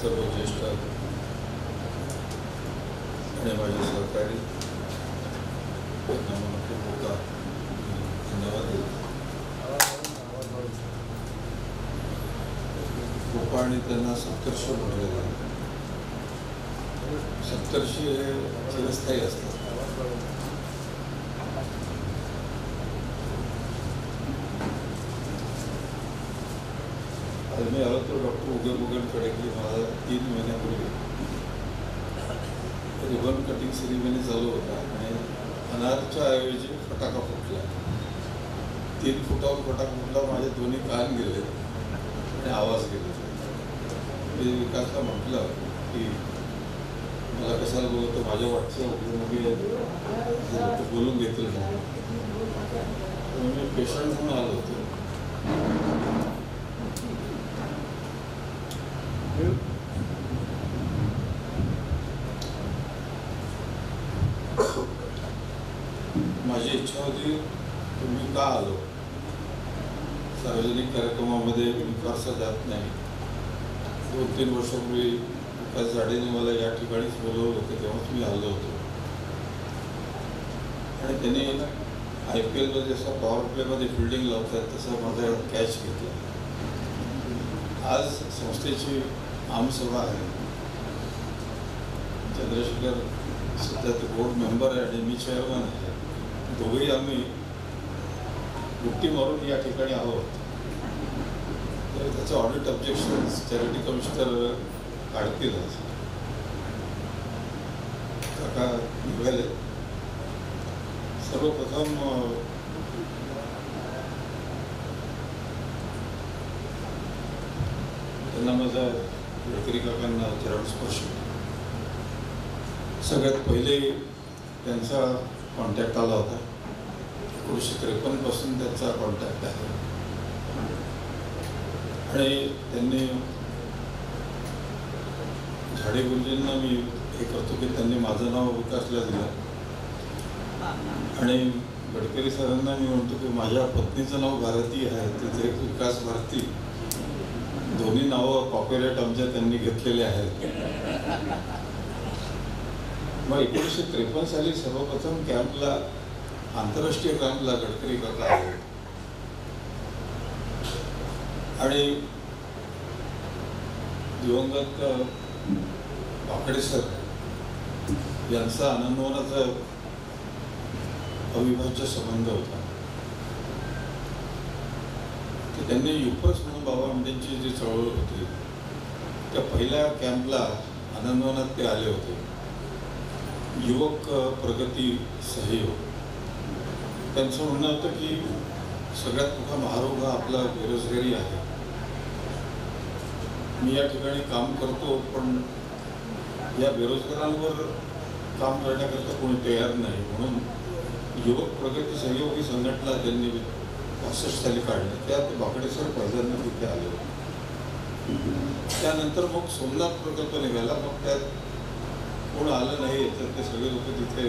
सर्व ज्येष्ठ आणि माझे सहकारी त्यांना मला खूप मोठा धन्यवाद देतो. गोपाळने त्यांना सप्तर्षी म्हटलेलं आहे. सप्तर्षी हे चिरस्थायी असतात. मी आलो तर डॉक्टर उगलकडे की मला 3 महिन्यापूर्वी रिबन कटिंग सेरेमनी चालू होता आणि अनारच्या ऐवजी फटाका फुटला. 3 फुटावर फटाका फुटला. माझे दोन्ही कान गेले आणि आवाज गेले. मी विकासला म्हटलं की मला कशाला बोलतो, माझ्या वाटचं बोलून घेतील म्हणून. मी पेशंट म्हणून आलो होतो. माझी इच्छा होती की मी का आलो. सार्वजनिक कार्यक्रमामध्ये मी फारसा जात नाही. 2-3 वर्षापूर्वी विकास झाडेने मला या ठिकाणीच बोलवलं होतं, तेव्हाच मी आलो होतो. आणि त्यांनी IPL मध्ये जसा पॉवर प्लेमध्ये फिल्डिंग लावतात तसा माझा कॅच घेतला. आज संस्थेची आमसभा आहे. चंद्रशेखर सध्या ते बोर्ड मेंबर आहे आणि मी चेअरमन आहे. दोघेही आम्ही बुट्टी मारून या ठिकाणी आहोत. तर त्याचं ऑडिट ऑब्जेक्शन चॅरिटी कमिशनर काढतीलच. काका निघाले. सर्वप्रथम त्यांना माझा गडकरी काकांना चरण स्पर्श. सगळ्यात पहिले त्यांचा कॉन्टॅक्ट आला होता. 1953 पासून त्यांचा कॉन्टॅक्ट आहे आणि त्यांनी झाडे गुरुजींना मी हे करतो की त्यांनी माझं नाव विकासला दिलं आणि गडकरी सरांना मी म्हणतो की माझ्या पत्नीचं नाव भारती आहे, तिथे विकास भारती. दोन्ही नावं कॉपीराईट आमच्या त्यांनी घेतलेले आहेत. मग 1953 साली सर्वप्रथम कॅम्पला, आंतरराष्ट्रीय कॅम्पला गडकरी काका आहे आणि दिवंगत वाकडे सर यांचा आनंदवनाचा अविभाज्य संबंध होता. की त्यांनी युपरस म्हणून बाबा आंबेंची जी चळवळ होती त्या पहिल्या कॅम्पला आनंदवनात ते आले होते. युवक प्रगती सहयोग. त्यांचं म्हणणं होतं की सगळ्यात मोठा महारोग हा आपला बेरोजगारी आहे. मी या ठिकाणी काम करतो पण या बेरोजगारांवर काम करण्याकरता कोणी तयार नाही. म्हणून युवक प्रगती सहयोग ही संघटना त्यांनी 65 साली काढली. त्यात बाकडे सर पहिल्यांदा तिथे आले. त्यानंतर मग सोमनाथ प्रकल्प निघाला. मग त्यात कोण आलं नाही तर ते सगळे लोक तिथे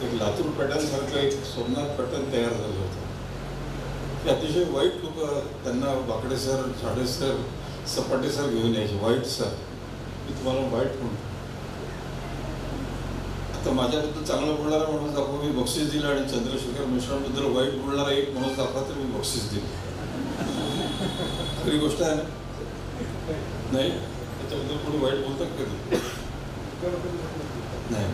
एक लातूर पॅटर्नसारखं एक सोमनाथ पॅटर्न तयार झालं होतं. ते अतिशय वाईट लोक त्यांना बाकडे सर, झाडे सर, सपाटे सर घेऊन यायचे. वाईट सर, मी तुम्हाला वाईट म्हणतो. आता माझ्याबद्दल चांगलं बोलणारा माणूस दाखवा मी बक्षीस दिलं आणि चंद्रशेखर मिश्रांबद्दल वाईट बोलणारा एक माणूस दाखवा तर मी बक्षीस दिलं. खरी गोष्ट आहे ना? नाही त्याच्याबद्दल कोणी वाईट बोलतात कधी? नाही,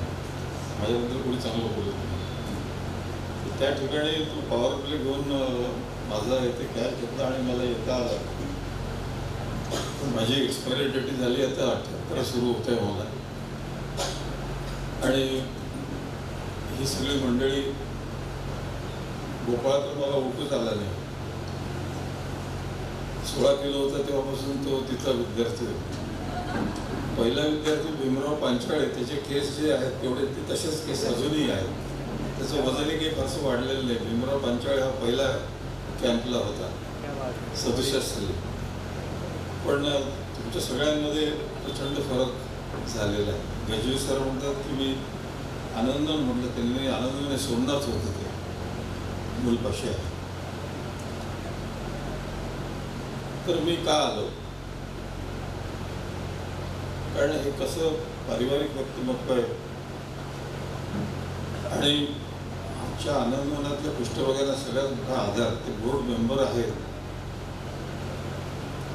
माझ्याबद्दल कोणी चांगलं बोलत नाही. त्या ठिकाणी तो पॉवर प्ले घेऊन माझा इथे कॅच घेतला आणि मला येता आला. माझी एक्सपायरी डेट झाली. आता 78 सुरू होत आहे मला. आणि ही सगळी मंडळी, गोपाळ तर मला ओळखूच आला नाही. 16 किलो होता तेव्हापासून तो तिथला विद्यार्थी होता. पहिला विद्यार्थी भीमराव पांचाळे, त्याचे केस जे आहेत तेवढे ते तसेच केस अजूनही आहेत. त्याचं वजनही काही फारसं वाढलेलं नाही. भीमराव पांचाळे हा पहिला कॅम्पला होता 67 साली. पण तुमच्या सगळ्यांमध्ये प्रचंड फरक झालेला आहे. गजवी सर म्हणतात की मी आनंदन म्हटलं, त्यांनी आनंदने सोमनाथ होतं ते मूलपाशी आहे. तर मी का आलो कारण हे कसं पारिवारिक व्यक्तिमत्व आहे आणि आमच्या आनंदवनातल्या पृष्ठभागाला सगळ्यात मोठा आधार ते बोर्ड मेंबर आहेत,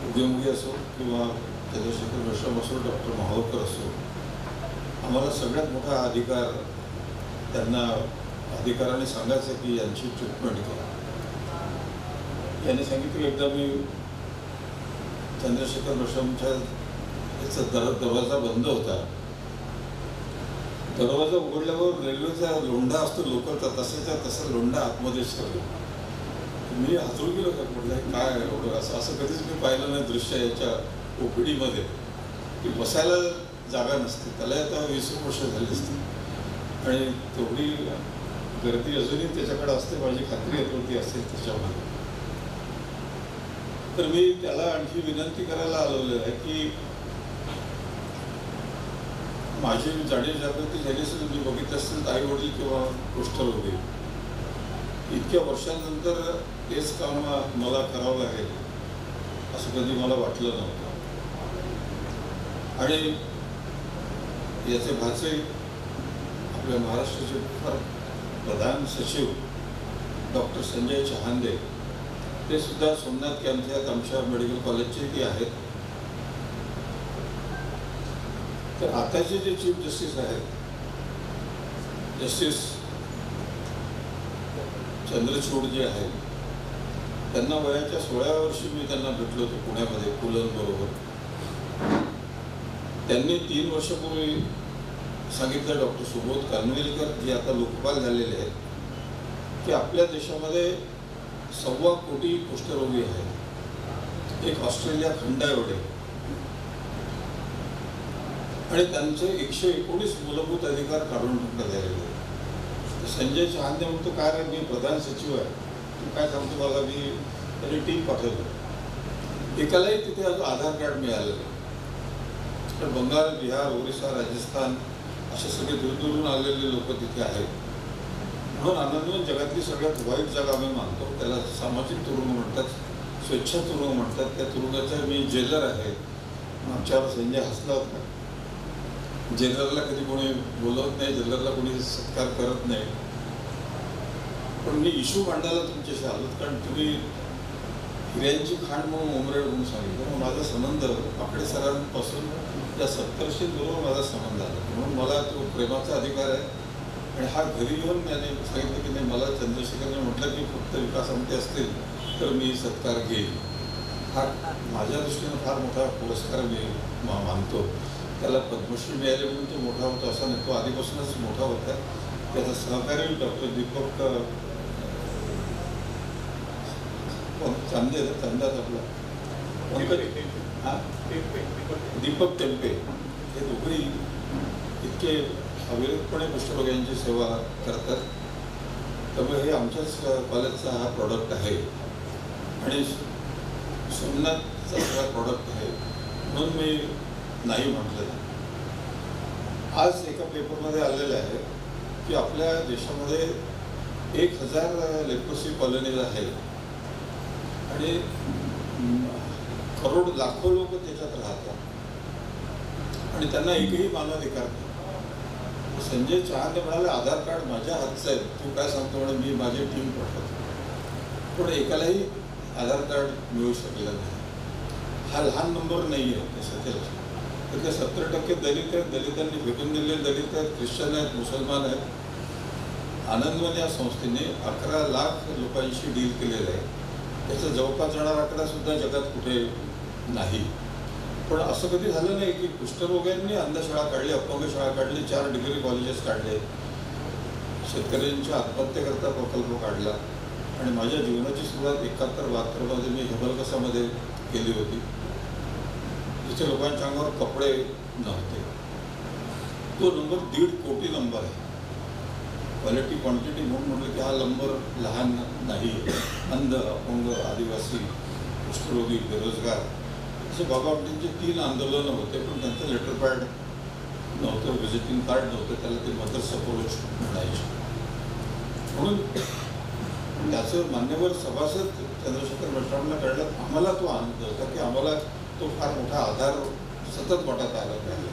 उद्यमगी असो किंवा चंद्रशेखर रश्रम असो, डॉक्टर माहोळकर असो. आम्हाला सगळ्यात मोठा अधिकार त्यांना अधिकाराने सांगायचं की यांची ट्रीटमेंट करा. यांनी सांगितलं एकदा मी चंद्रशेखर रश्रमच्या याचा दरवाजा बंद होता. दरवाजा उघडल्यावर रेल्वेचा लोंढा असतो लोकलचा, तसाच्या तसा लोंढा आतमध्ये शिरला. मी हातरून गेलो का म्हटलं काय एवढं असं कधीच मी पाहिलं नाही दृश्य याच्या ओपीडीमध्ये की बसायला जागा नसते. त्याला आता 20 वर्ष झाली असते आणि तेवढी गर्दी अजूनही त्याच्याकडे असते, माझी खात्री होती असेल त्याच्यामध्ये. तर मी त्याला आणखी विनंती करायला आलेलो आहे की माझी जाणीव जागृती झाली असेल, मी बघितलं असेल आई वडील किंवा कुष्ठरोगी इतक्या वर्षांनंतर तेच काम मला करावं लागेल असं कधी मला वाटलं नव्हतं. आणि याचे भाचे आपल्या महाराष्ट्राचे प्रधान सचिव डॉक्टर संजय चहांदे ते सुद्धा सोमनाथ कॅम्पच्यात आमच्या मेडिकल कॉलेजचे ते आहेत. तर आताचे जे चीफ जस्टिस आहेत, जस्टिस चंद्रचूड जे आहेत, त्यांना वयाच्या 16व्या वर्षी मी त्यांना भेटलो होतो पुण्यामध्ये पुलंबरोबर. त्यांनी 3 वर्षापूर्वी सांगितलं डॉक्टर सुबोध कानविलकर जे आता लोकपाल झालेले आहेत की आपल्या देशामध्ये 1.25 कोटी कुष्ठरोगी आहेत, एक ऑस्ट्रेलिया खंड एवढे, आणि त्यांचे 119 मूलभूत अधिकार काढून टाकण्यात आलेले आहेत. संजय चहांदे म्हणतो काय रे, मी प्रधान सचिव आहे, तू काय सांगतो मला. मी त्यांनी टीम पाठवलं, एकालाही तिथे आधार कार्ड मिळालेलं. तर बंगाल, बिहार, ओरिसा, राजस्थान असे सगळे दूरदूरून आलेले लोक तिथे आहेत. म्हणून आनंदवन जगातली सगळ्यात वाईट जागा आम्ही मानतो. त्याला सामाजिक तुरुंग म्हणतात, स्वेच्छा तुरुंग म्हणतात. त्या तुरुंगाचा मी जेलर आहे. आमच्यावर संजय हसला होता. जेलरला कधी कोणी बोलवत नाही, जेलरला कोणी सत्कार करत नाही. पण मी इश्यू मांडायला तुमच्याशी आलो कारण तुम्ही हिऱ्यांची खाण म्हणून उमरेड म्हणून सांगितलं. माझा संबंध आकडे सरांपासून त्या 70 बरोबर माझा संबंध आला, म्हणून मला तो प्रेमाचा अधिकार आहे. आणि हा घरी येऊन त्याने सांगितलं की नाही, मला चंद्रशेखरने म्हटलं की फक्त विकासामध्ये असतील तर मी सत्कार घेईन. हा माझ्या दृष्टीनं फार मोठा पुरस्कार मी मानतो. त्याला पद्मश्री मिळाली म्हणून तो मोठा होता असा नाही, तो आधीपासूनच मोठा होता. त्याचा सहकारी डॉक्टर दीपक चांद्यात आपला दीपक टेम्पे, हे दोघेही इतके अविरतपणे कुष्ठरोग्यांची सेवा करतात. त्यामुळे हे आमच्याच कॉलेजचा हा प्रॉडक्ट आहे आणि सोमनाथचा सगळा प्रॉडक्ट आहे, म्हणून मी नाही म्हटलं. आज एका पेपरमध्ये आलेलं आहे की आपल्या देशामध्ये 1000 लेप्रोसी कॉलनीज आहेत आणि लाखो लोक त्याच्यात राहतात आणि त्यांना एकही मानवाधिकार नाही. संजय चहांदे म्हणाले आधार कार्ड माझ्या हातचं आहे, तू काय सांगतो म्हणे, मी माझी टीम पाठवतो. पण एकालाही आधार कार्ड मिळू शकलेलं नाही. हा लहान नंबर नाही आहे देशातील. तर ते 70% दलित आहेत, दलितांनी फेकून दिलेले दलित आहेत, ख्रिश्चन आहेत, मुसलमान आहेत. आनंदवन या संस्थेने 11 लाख लोकांशी डील केलेलं आहे. त्याचा जवळपास जाणारा आकडा सुद्धा जगात कुठे नाही. पण असं कधी झालं नाही की कुष्ठरोग्यांनी अंधशाळा काढली, अपंग शाळा काढली, 4 डिग्री कॉलेजेस काढले, शेतकऱ्यांच्या आत्महत्येकरता प्रकल्प काढला. आणि माझ्या जीवनाची सुरुवात 71-72 मी हेमलकसामध्ये केली होती, जिथे लोकांच्या अंगावर कपडे नव्हते. तो नंबर 1.5 कोटी नंबर आहे. क्वालिटी क्वांटिटी म्हणून म्हटलं की हा नंबर लहान नाही. अंध, अपंग, आदिवासी, कुष्ठरोगी, बेरोजगार असे बाबांचे 3 आंदोलनं होते. पण त्यांचं लेटर पॅड नव्हतं, व्हिजिटिंग कार्ड नव्हतं, त्याला ते मदर्स अप्रोच म्हणायचे. म्हणून त्याचं मान्यवर सभासद चंद्रशेखर रश्रमला कळलं. आम्हाला तो आनंद होता की आम्हाला तो फार मोठा आधार सतत वाटत आला पाहिजे.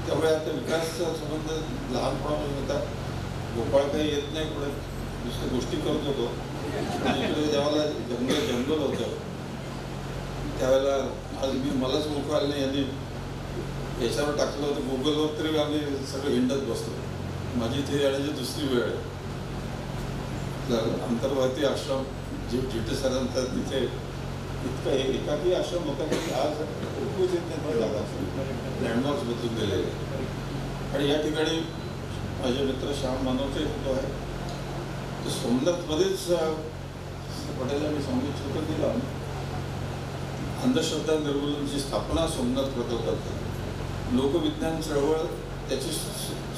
त्यामुळे आता विकासाचा संबंध लहानपणापासून होता. गोपाळ काही येत नाही, पुढे दुसऱ्या गोष्टी करत होतो. जेव्हा जंगल होतं त्यावेळेला आज मलाच ओळखायला नाही, यांनी याच्यावर टाकलं होतं गुगलवर, तरी आम्ही सगळं हिंडत बसलो. माझी इथे येण्याची दुसरी वेळ आहे. अंतर्वाती आश्रम जे जिथे सरांचा तिथे इतका एकाकी आश्रम होता की आज ओळखूच येत नाही जागा, लँडमार्क्स बदलून गेलेले. आणि या ठिकाणी माझे मित्र श्याम मानवचे फोटो आहे. तर सोमनाथमध्येच पटेलला मी सांगितलं होतं की अंधश्रद्धा निर्मूलनाची स्थापना सोमनाथ प्रकल्पात झाली. लोकविज्ञान चळवळ त्याची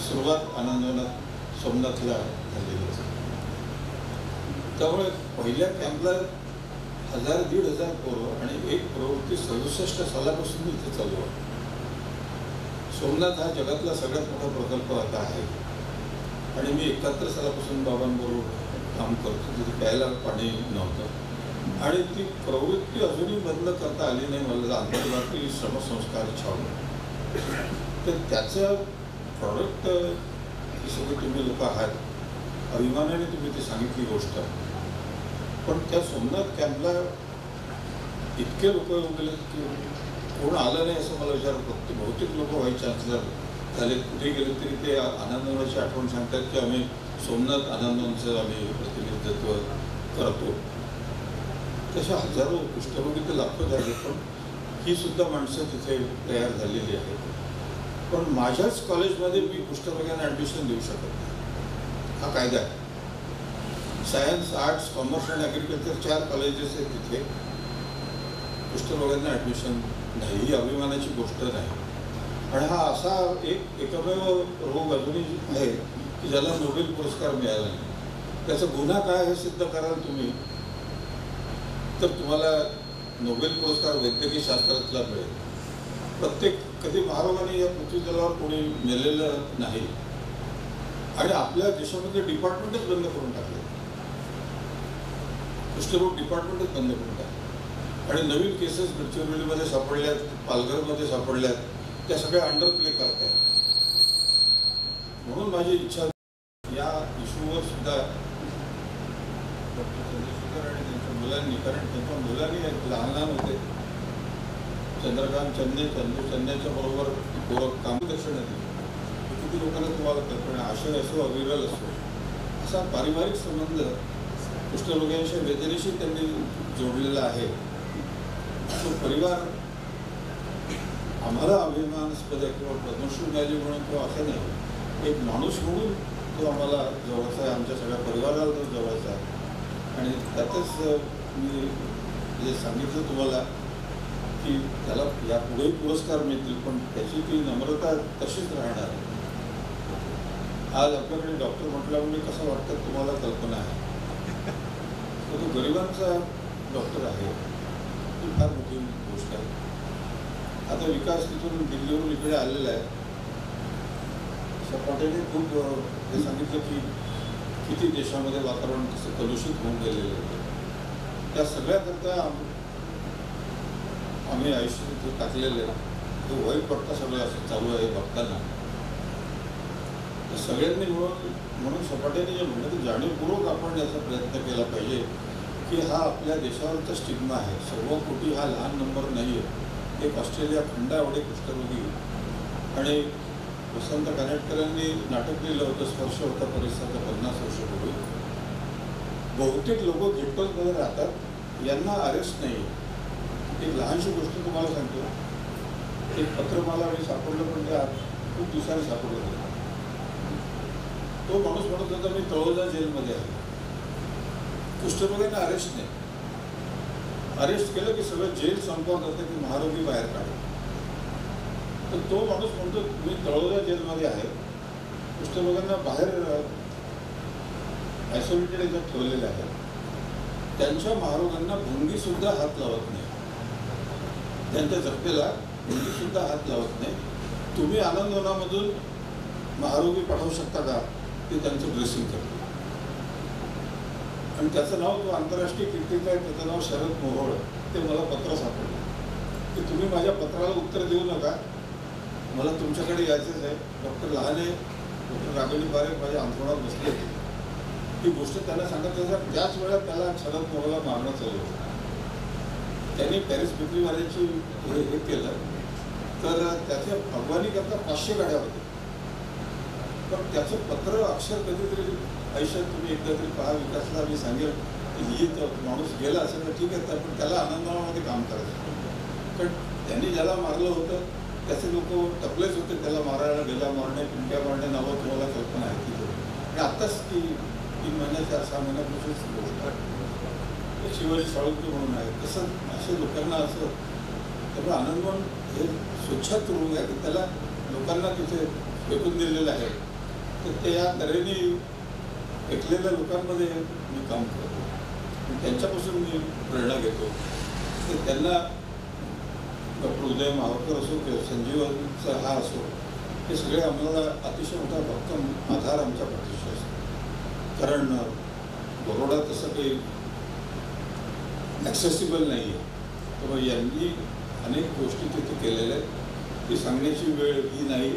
सुरुवात आनंदवनाथ सोमनाथला झालेली असते. त्यामुळे पहिल्या कॅम्पला 1000-1500 पोरं आणि एक प्रवृत्ती 67 सालापासून इथे चालू आहे. सोमनाथ हा जगातला सगळ्यात मोठा प्रकल्प आता आहे. आणि मी 71 सालापासून बाबांबरोबर काम करतो. तिथे प्यायला पाणी नव्हतं आणि ती प्रवृत्ती अजूनही बंद करता आली नाही. मला अंतर्गत श्रमसंस्कार छावून, तर त्याचं प्रॉडक्ट हे सगळं तुम्ही लोक आहात. अभिमानाने तुम्ही ती सांगितली गोष्ट. पण त्या सोमनाथ कॅम्पला इतके लोक येऊन गेले की कोण आलं नाही असं मला विचारत होतं. बहुतेक लोक व्हाईस चान्सलर झाले, कुठे गेले तरी ते आनंदवनाची आठवण सांगतात की आम्ही सोमनाथ आनंदवनचं आम्ही प्रतिनिधित्व करतो. तशा हजारो कुष्ठरोगी तर लाखो झाले, पण ही सुद्धा माणसं तिथे तयार झालेली आहेत. पण माझ्याच कॉलेजमध्ये मी कुष्ठरोग्यांना ॲडमिशन देऊ शकत नाही, हा कायदा आहे. सायन्स, आर्ट्स, कॉमर्स आणि ॲग्रिकल्चर 4 कॉलेजेस आहेत तिथे. कुष्ठरोग्यांना ॲडमिशन नाही, ही अभिमानाची गोष्ट नाही. आणि हा असा एकमेव रोग अजूनही आहे की ज्याला नोबेल पुरस्कार मिळाला नाही. त्याचा गुन्हा काय हे सिद्ध कराल तुम्ही तर तुम्हाला नोबेल पुरस्कार वैद्यकीय शास्त्रातला मिळेल. कधी महारोगाने या पृथ्वी तलावर कोणी मेलेलं नाही. आणि आपल्या देशामध्ये डिपार्टमेंटच बंद करून टाकले, कुष्ठरोग डिपार्टमेंटच बंद करून टाकले. आणि नवीन केसेस गडचिरोलीमध्ये सापडल्यात, पालघरमध्ये सापडल्यात, त्या सगळ्या अंडर प्ले करत आहेत. म्हणून माझी इच्छा या इश्यूवर सुद्धा डॉक्टर चंद्रशेखर आणि त्यांच्या मुलांनी, कारण त्यांच्या मुलांनी लहान होते, चंद्रकांत चंदे, चंद्याच्या बरोबर कामदर्शन दिली. किती लोकांना तुम्हाला कल्पना, आशय असो अविरल असो, असा पारिवारिक संबंध कुष्ठरोग्यांच्या वेदनेशी त्यांनी जोडलेला आहे. तो परिवार आम्हाला अभिमानास्पद आहे किंवा पद्मश्री मिळाली म्हणून किंवा असं नाही, एक माणूस म्हणून तो आम्हाला जवळचा आहे, आमच्या सगळ्या परिवाराला तो जवळचा आहे. आणि त्यातच मी जे सांगितलं तुम्हाला की त्याला यापुढेही पुरस्कार मिळतील, पण त्याची ती नम्रता तशीच राहणार. आज आपल्याकडे डॉक्टर म्हटल्यामुळे कसं वाटतं तुम्हाला कल्पना आहे, तर तो गरिबांचा डॉक्टर आहे, ही फार मोठी गोष्ट आहे. आता विकास तिथून दिल्लीवरून इकडे आलेला आहे. सपाट्याने खूप हे सांगितलं की किती देशामध्ये वातावरण कसं कलुषित होऊन गेलेलं आहे. त्या सगळ्याकरता आम्ही आयुष्य तिथे टाकलेलं आहे. तो वाईट बघता सगळं असं चालू आहे बघताना. तर सगळ्यांनी म्हणून सपाट्याने जे म्हणलं की जाणीवपूर्वक आपण याचा प्रयत्न केला पाहिजे की हा आपल्या देशावरचा स्टिग्मा आहे. 100 कोटी हा लहान नंबर नाही आहे. एक ऑस्ट्रेलिया खंडा एवढे कुष्ठरोगी. आणि वसंत कानेटकरांनी नाटक लिहिलं होतं, स्पर्श होता परिसराचा 50 वर्षापूर्वी. बहुतेक लोक गेटमध्ये राहतात, यांना अरेस्ट नाही. एक लहानशी गोष्ट तुम्हाला सांगतो. एक पत्र मला मी सापडलं, पण त्या खूप दिवसांनी सापडलं होतं. तो माणूस म्हणत होता मी तळोजा जेलमध्ये आहे, कुष्ठरोग्यांना अरेस्ट नाही. अरेस्ट केलं की सगळं जेल संपवत होतं की महारोगी बाहेर काढले. तर तो माणूस म्हणतो मी तळोजा जेलमध्ये आहे, कुष्ठरोग्यांना बाहेर आयसोलेटेड याच्यात ठेवलेले आहे, त्यांच्या महारोगांना भुंगीसुद्धा हात लावत नाही, त्यांच्या जखमेला भुंगीसुद्धा हात लावत नाही. तुम्ही आनंदवनामधून महारोगी पाठवू शकता का, ते त्यांचं ड्रेसिंग करतो. आणि त्याचं नाव तो आंतरराष्ट्रीय कीर्तीचं आहे, त्याचं नाव शरद मोहोळ. ते मला पत्र सापडलं की तुम्ही माझ्या पत्राला उत्तर देऊ नका, मला तुमच्याकडे यायचंच आहे. डॉक्टर लहाने, डॉक्टर राघवी पारेख माझ्या अंतरुणात बसले. ही गोष्ट त्यांना सांगत असतात. त्याच वेळेला त्याला शरद पवारला मारणं चालू होतं. त्यांनी पॅरिस विक्रीवाल्याची हे केलं, तर त्याच्या भगवानीकरता 500 गाड्या होत्या. पण त्याचं पत्र अक्षर कधीतरी आयुष्यात तुम्ही एकदा तरी पहा. विकासला मी सांगेल की लिहित माणूस गेला असेल तर ठीक आहे, पण त्याला आनंदवामध्ये काम करायचं. कारण त्यांनी ज्याला मारलं होतं त्याचे लोक टपलेच होते. त्याला मारायला गेला मारणे, पिंट्या मारणे नावं तुम्हाला कल्पना आहे तिथे. आणि आत्ताच ती 3 महिन्या 4-6 महिन्यापासून शिवाजी साळुंखे म्हणून आहे. तसं असे लोकांना असं त्यामुळे आनंदवन हे स्वच्छ तुरुंग आहे की त्याला लोकांना तिथे फेकून दिलेलं आहे. तर ते या तऱ्हेने ऐकलेल्या लोकांमध्ये मी काम करतो. त्यांच्यापासून मी प्रेरणा घेतो. तर त्यांना डॉक्टर उदय मावळकर असो किंवा संजीवनचा हा असो, हे सगळे आम्हाला अतिशय मोठा भक्कम आधार आमच्या पाठीशी असतो. कारण बरोडा तसं काही ॲक्सेसिबल नाही आहे. त्यामुळे यांनी अनेक गोष्टी तिथे केलेल्या आहेत. ती सांगण्याची वेळ ही नाही.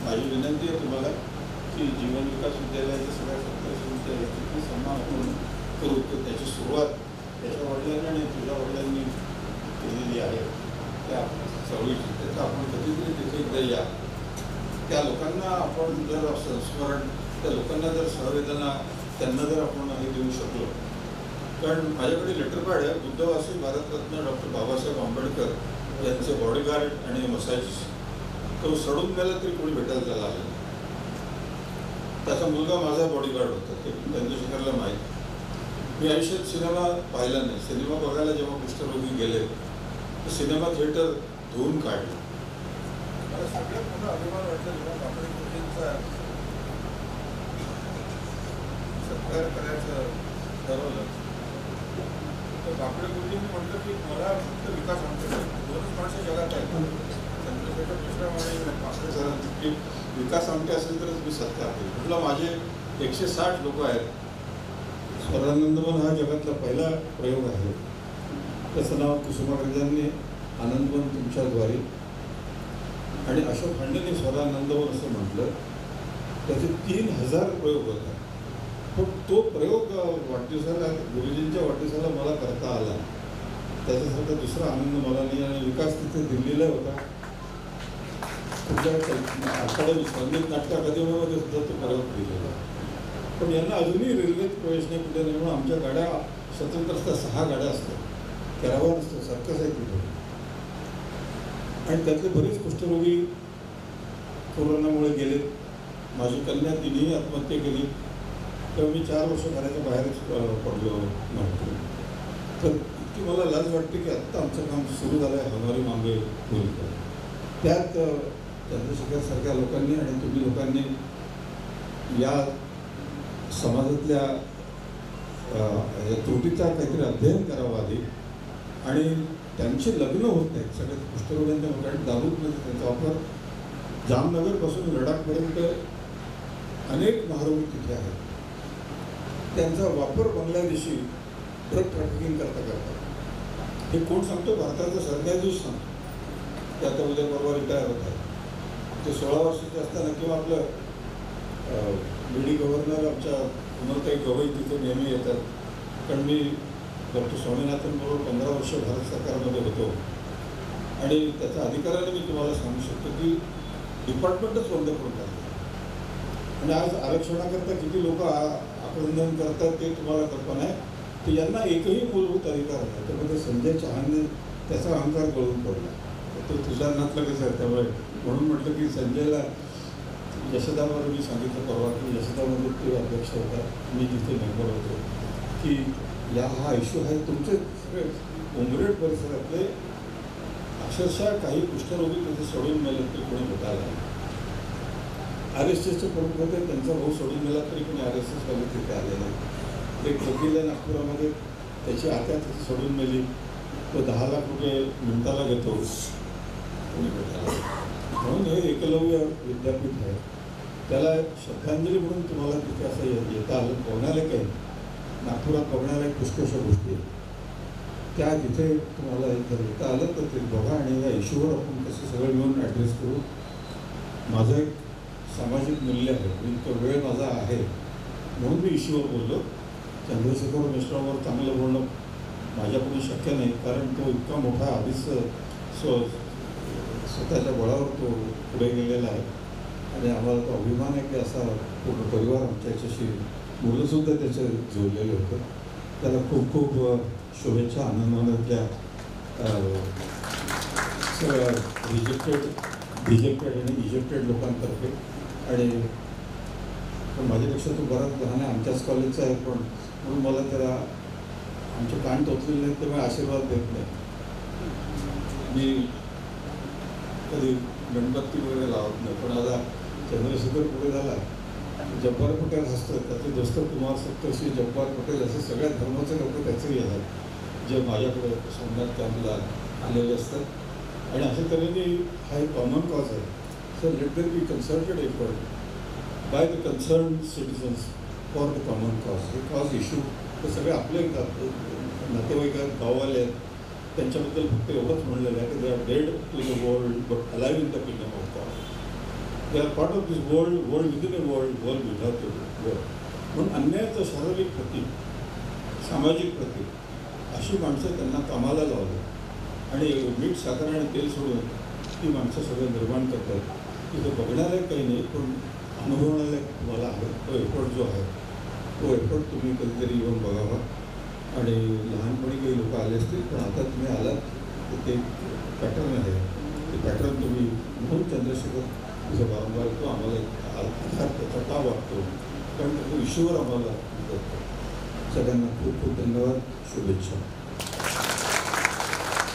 माझी विनंती आहे तुम्हाला की जीवन विकास विद्यालयाच्या सगळ्या सदस्यांच्या सन्मान आपण करू. तर त्याची सुरुवात त्याच्या वडिलांनी आणि तुझ्या वडिलांनी केलेली आहे. त्या चळवळीची त्याचा आपण कधीतरी तिथे एकदा या. त्या लोकांना आपण जर संस्मरण, त्या लोकांना जर सहवेदना त्यांना जर आपण हे देऊ शकलो. कारण माझ्याकडे लेटरपॅड आहे. बुद्धवासी भारतरत्न डॉक्टर बाबासाहेब आंबेडकर यांचे बॉडीगार्ड आणि मसाज. तो सडून गेला तरी कोणी भेटायला त्याला आलं. त्याचा मुलगा माझा बॉडीगार्ड होता. ते चंद्रशेखरला माहीत. मी आयुष्यात सिनेमा पाहिला नाही. सिनेमा बघायला जेव्हा कुष्ठरोगी गेले तर सिनेमा थिएटर धुवून काढलं. मला सगळ्यात मोठा अभिमान वाटला जेव्हा कापडे गुरुजींचा सत्कार करायचं ठरवलं. तर कापडे गुरुजींनी म्हटलं की मला फक्त विकास आमचे 2च माणसं जगात आहेत, चंद्रशेखर मिश्रा आणि कापडे सरांची. विकास आमटे असेल तरच मी सत्कार आहे. म्हटलं माझे 160 लोक आहेत. स्वरानंदवन हा जगातला पहिला प्रयोग आहे. त्याचं नाव कुसुमाग्रजांनी आनंदवन तुमच्याद्वारे आणि अशोक खांडेंनी स्वरानंदवन असं म्हटलं. त्याचे 3000 प्रयोग होतात. पण तो प्रयोग वाढदिवसाला, गुरुजींच्या वाढदिवसाला मला करता आला. त्याच्यासारखा दुसरा आनंद मला नाही. आणि विकास तिथे दिल्लीला होता. अकादमी संगीत नाटक अकादमीमध्ये सुद्धा तो प्रयोग केलेला. पण यांना अजूनही रेल्वेत प्रवेश नाही कुठे नाही. म्हणून आमच्या गाड्या स्वतंत्र असतात. 6 गाड्या असतात. कॅरावान असतो, सर्कस आहे तिथे. आणि त्यातले बरेच कुष्ठरोगी कोरोनामुळे गेले. माझी कन्या तिनेही आत्महत्या केली. तेव्हा मी 4 वर्ष घराच्या बाहेरच पडलो नव्हतो. तर इतकी मला लाज वाटते की आत्ता आमचं काम सुरू झालं आहे. हमारी मागे बोलतो. त्यात चंद्रशेखरसारख्या लोकांनी आणि तुम्ही लोकांनी या समाजातल्या त्रुटीचा काहीतरी अध्ययन करावं आधी. आणि त्यांचे लग्न होत नाहीत सगळ्या कुष्ठरोग्यांच्या लोकांनी. दारूमध्ये त्यांचा वापर जामनगरपासून लडाखपर्यंत अनेक महारोगी तिथे आहेत. त्यांचा वापर बांगलादेशी ड्रग ट्रॅफिकिंग करतात. हे कोण सांगतो? भारताचा सरन्यायाधीश सांगतो. ते आता उद्या परवा रिटायर होत आहे. ते 16 वर्षाचे असताना किंवा आपलं लेडी गव्हर्नर आमच्या उमरताई गवई तिथे नेहमी येतात. कारण मी डॉक्टर स्वामीनाथनबरोबर 15 वर्ष भारत सरकारमध्ये होतो. आणि त्याच्या अधिकाराने मी तुम्हाला सांगू शकतो की डिपार्टमेंटच बंद करून टाकलं. आणि आज आरक्षणाकरता किती लोक आक्रंदन करतात ते तुम्हाला कल्पना आहे. तर यांना एकही मूलभूत अधिकार नाही. त्यामध्ये संजय चव्हाणने त्याचा अहंकार गळून पडला. तो तुषारनाथला कसं आहे. त्यामुळे म्हणून म्हटलं की संजयला यशोदामध्ये मी सांगितलं परवा की यशोदामध्ये ते अध्यक्ष होता, मी तिथे मेंबर होतो, की हा इश्यू आहे. तुमचे सगळे उमरेड परिसरातले अक्षरशः काही कुष्ठरोगी तिथे सोडून मेले ते कोणी भेटायला नाही. RSSचे प्रमुख होते, त्यांचा भाऊ सोडून गेला तरी कोणी RSSवाले तिथे आले नाही. एक वकील आहे नागपुरामध्ये, त्याची आत्या तिथे सोडून मेली. तो 10 लाख रुपये मिनिटाला घेतो, कोणी भेटायला. म्हणून हे एकलव्य विद्यापीठ आहे. त्याला श्रद्धांजली म्हणून तुम्हाला तिथे असं येता आलं. बघण्याला काही नागपुरात बघण्याला एक पुष्कळशा गोष्टी आहेत. त्या तिथे तुम्हाला जर येता आलं तर ते बघा आणि या इश्यूवर आपण कसं सगळं मिळून ॲड्रेस करू. माझं एक सामाजिक मूल्य आहे, मी तो वेळ माझा आहे म्हणून मी इश्यूवर बोललो. चंद्रशेखर मिश्रावर चांगलं बोलणं माझ्याकडून शक्य नाही, कारण तो इतका मोठा आधीच स्वतःच्या बळावर तो पुढे गेलेला आहे आणि आम्हाला तो अभिमान आहे की असा पूर्ण परिवार आमच्या याच्याशी मुलंसुद्धा त्याच्या जोडलेलं होतं. त्याला खूप खूप शुभेच्छा. आनंदवनातल्या सगळ्या रिजेक्टेड आणि इजेक्टेड लोकांतर्फे. आणि पण माझ्यापेक्षा तो बराच लहान आहे, आमच्याच कॉलेजचा आहे, पण म्हणून मला त्याला आमचे कान टोचलेले नाहीत त्यामुळे आशीर्वाद देत नाही. मी कधी गणपती वगैरे लावत नाही, पण आता चंद्रशेखर पुढे झाला, जब्बार पटेल असतात, त्याचे दोस्त कुमार सप्तर्षी, जब्बार पटेल असे सगळ्या धर्माचे लोक त्याचे येतात जे माझ्याकडे सोमनाथ कॅम्पला आलेले असतात. आणि अशा तऱ्हेने हा एक कॉमन कॉज आहे. So let there be concerted effort by the concern citizens for the common cause. हे कॉज इश्यू हे सगळे आपले नातेवाईक आहेत, गाववाले आहेत, त्यांच्याबद्दल फक्त एवढंच म्हणलेलं आहे की they are dead to the world but alive in the kingdom of God. They are part of this world within a world without a world. म्हणून अन्यायाचं शारीरिक प्रतीक, सामाजिक प्रतीक अशी माणसं त्यांना कामाला लावली आणि मीठ साखर आणि तेल सोडून ती माणसं सगळं निर्माण करतात. तिथं बघणारे काही नाही, पण अनुभवणारे तुम्हाला आहे. तो एफर्ट जो आहे तो एफर्ट तुम्ही कधीतरी येऊन बघावा. आणि लहानपणी काही लोक आले असतील, पण आता तुम्ही आलात तर ते पॅटर्न आहे, ते पॅटर्न तुम्ही म्हणून चंद्रशेखर तुझं वारंवार तो आम्हाला आधार त्याचा का वाटतो, कारण तो इश्यूवर आम्हाला करतो. सगळ्यांना खूप खूप धन्यवाद, शुभेच्छा.